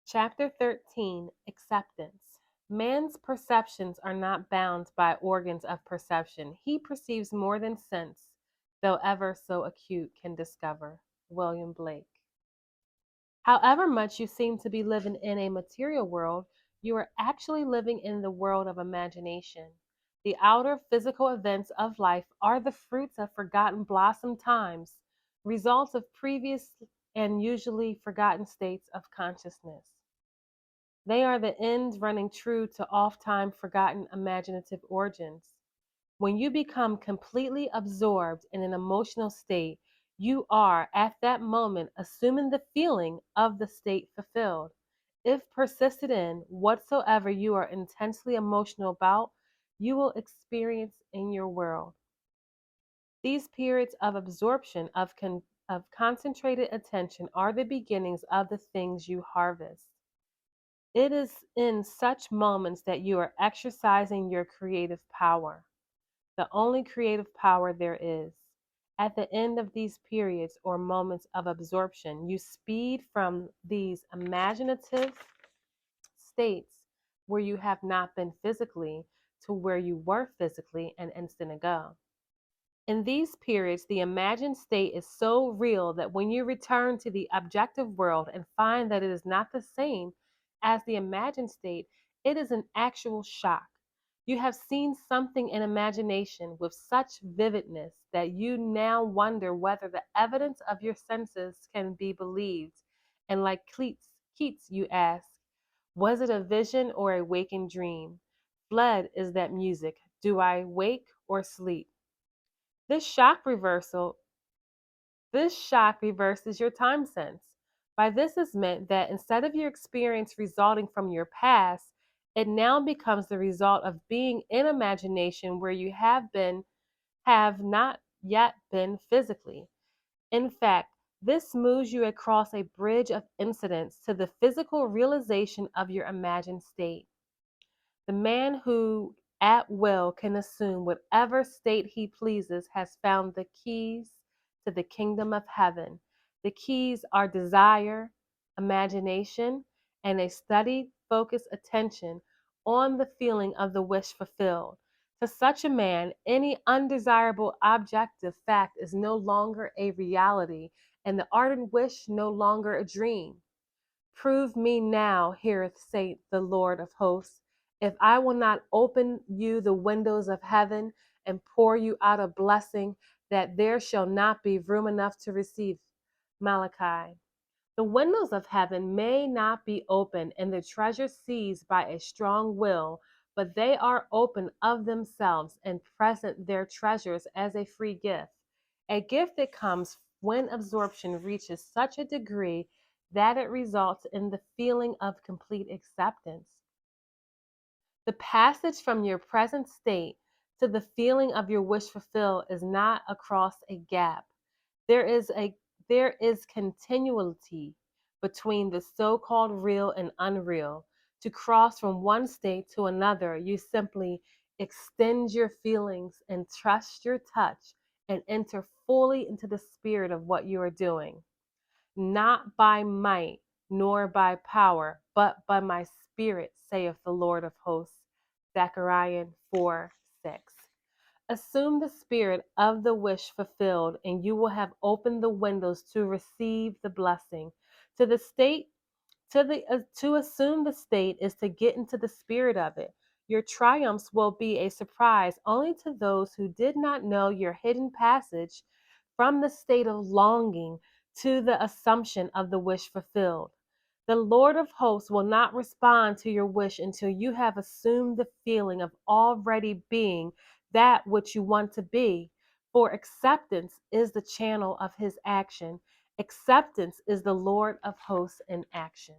Chapter 13, Acceptance. Man's perceptions are not bound by organs of perception. He perceives more than sense, though ever so acute, can discover. William Blake. However much you seem to be living in a material world, you are actually living in the world of imagination. The outer physical events of life are the fruits of forgotten blossom times, results of previous and usually forgotten states of consciousness. They are the ends running true to oft-time forgotten imaginative origins. When you become completely absorbed in an emotional state, you are at that moment assuming the feeling of the state fulfilled. If persisted in whatsoever you are intensely emotional about, you will experience in your world. These periods of absorption of concentrated attention are the beginnings of the things you harvest. It is in such moments that you are exercising your creative power, the only creative power there is. At the end of these periods or moments of absorption, you speed from these imaginative states where you have not been physically to where you were physically an instant ago. In these periods, the imagined state is so real that when you return to the objective world and find that it is not the same as the imagined state, it is an actual shock. You have seen something in imagination with such vividness that you now wonder whether the evidence of your senses can be believed. And like Keats, you ask, was it a vision or a waking dream? Fled is that music. Do I wake or sleep? This shock reversal, this shock reverses your time sense. By this is meant that instead of your experience resulting from your past, it now becomes the result of being in imagination where you have not yet been physically. In fact, this moves you across a bridge of incidents to the physical realization of your imagined state. The man who at will can assume whatever state he pleases has found the keys to the kingdom of heaven. The keys are desire, imagination, and a studied, focused attention on the feeling of the wish fulfilled. To such a man, any undesirable objective fact is no longer a reality, and the ardent wish no longer a dream. Prove me now, heareth saith the Lord of hosts, if I will not open you the windows of heaven and pour you out a blessing that there shall not be room enough to receive. Malachi. The windows of heaven may not be open and the treasure seized by a strong will, but they are open of themselves and present their treasures as a free gift. A gift that comes when absorption reaches such a degree that it results in the feeling of complete acceptance. The passage from your present state to the feeling of your wish fulfilled is not across a gap. There is a there is continuity between the so-called real and unreal. To cross from one state to another, you simply extend your feelings and trust your touch and enter fully into the spirit of what you are doing. Not by might nor by power, but by my spirit, saith the Lord of hosts. Zechariah 4:6. Assume the spirit of the wish fulfilled, and you will have opened the windows to receive the blessing. To the state, to assume the state is to get into the spirit of it. Your triumphs will be a surprise only to those who did not know your hidden passage from the state of longing to the assumption of the wish fulfilled. The Lord of hosts will not respond to your wish until you have assumed the feeling of already being that which you want to be. For acceptance is the channel of his action. Acceptance is the Lord of hosts in action.